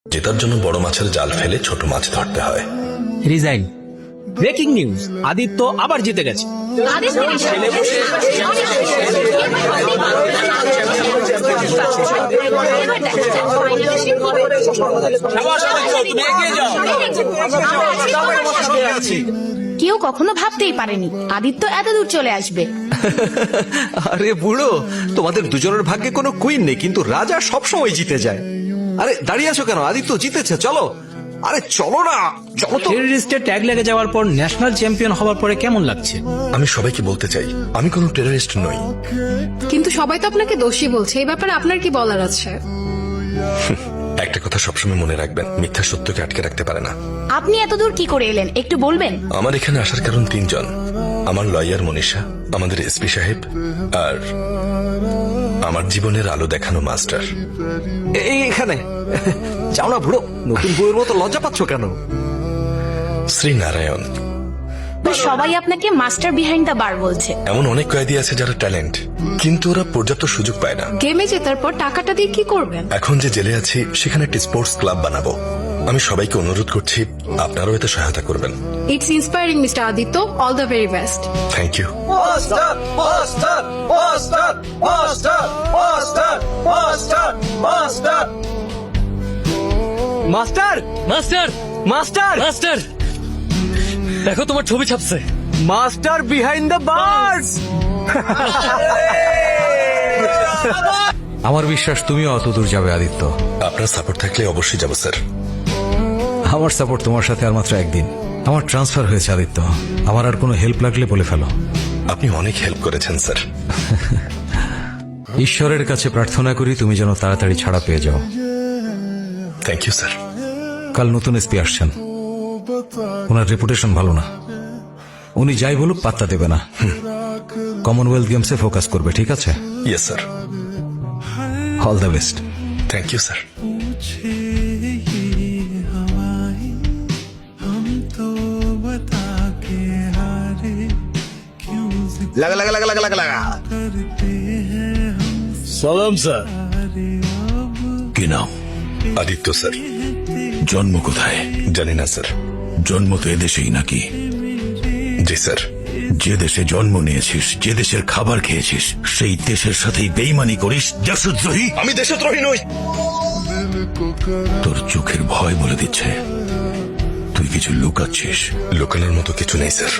জেতার জন্য বড় মাছের জাল ফেলে ছোট মাছ ধরতে হয়। রিজাইন। ব্রেকিং নিউজ, আদিত্য আবার জিতে গেছে। কেউ কখনো ভাবতেই পারেনি আদিত্য এত দূর চলে আসবে। আরে বুড়ো, তোমাদের দুজনের ভাগ্যে কোনো কুইন নেই, কিন্তু রাজা সবসময় জিতে যায়। আরে দাঁড়িয়ে আছো কেন? আদিত্য জিতেছে, চলো। আরে চলো না, চলো তো। টেররিস্টের ট্যাগ লেগে যাওয়ার পর ন্যাশনাল চ্যাম্পিয়ন হওয়ার পরে কেমন লাগছে? আমি সবাইকে বলতে চাই আমি কোনো টেররিস্ট নই। কিন্তু সবাই তো আপনাকে দোষী বলছে, এই ব্যাপারে আপনার কি বলার আছে? একটা কথা সবসময় মনে রাখবেন, মিথ্যা সত্যকে আটকে রাখতে পারে না। আপনি এত দূর কি করে এলেন একটু বলবেন? আমার এখানে আসার কারণ তিনজন। আমার লয়ার মনীষা, আমাদের এসপি সাহেব, আর আমার জীবনের আলো দেখানো মাস্টার। এখানে যাও না বুড়ো, নতুন বউয়ের মতো লজ্জা পাচ্ছ কেন? শ্রী নারায়ণ। সবাই আপনাকে মাস্টার বিহাইন্ড দ্য বার বলছে। এমন অনেক কয়েদি আছে যারা ট্যালেন্ট, কিন্তু ওরা পর্যাপ্ত সুযোগ পায় না। গেমে জেতার পর টাকাটা দিয়ে কি করবেন? এখন যে জেলে আছি সেখানে একটি স্পোর্টস ক্লাব বানাবো। আমি সবাইকে অনুরোধ করছি আপনারাও এতে সহায়তা করবেন। It's inspiring mister Aditya, all the very best. Thank you. Master, master, master, master, দেখো তোমার ছবি ছাপছে। Master behind the bars. আমার বিশ্বাস তুমিও অত দূর যাবে আদিত্য। আপনার সাপোর্ট থাকলে অবশ্যই যাবো স্যার। আমার সাপোর্ট তোমার সাথে আর মাত্র একদিন। আমার ট্রান্সফার হয়েছে আদিত্য, আমার আর কোনো হেল্প লাগলে বলে ফেলো। আপনি অনেক হেল্প করেছেন স্যার। ঈশ্বরের কাছে প্রার্থনা করি তুমি যেন তাড়াতাড়ি ছাড়া পেয়ে যাও। Thank you sir. কাল নতুন এসপি আসছেন, ওনার রেপুটেশন ভালো না। উনি যাই বলুক পাত্তা দেবে না। কমনওয়েলথ গেমসে ফোকাস করবে, ঠিক আছে? Yes sir. All the best. Thank you sir. লাগা লাগা লাগা লাগা লাগা লাগা। সালাম স্যার। কি নাম? আদিত্য স্যার। জন্ম কোথায়? জানি না স্যার। জন্ম তো এদেশেই নাকি? জি স্যার। যে দেশে জন্ম নিয়েছিস, যে দেশের খাবার খেয়েছিস, সেই দেশের সাথেই বেইমানি করিস, দেশদ্রোহী। আমি দেশদ্রোহী নই। তোর চোখের ভয় বলে দিচ্ছে তুই কিছু লুকাচ্ছিস। লুকানোর মতো কিছু নেই স্যার।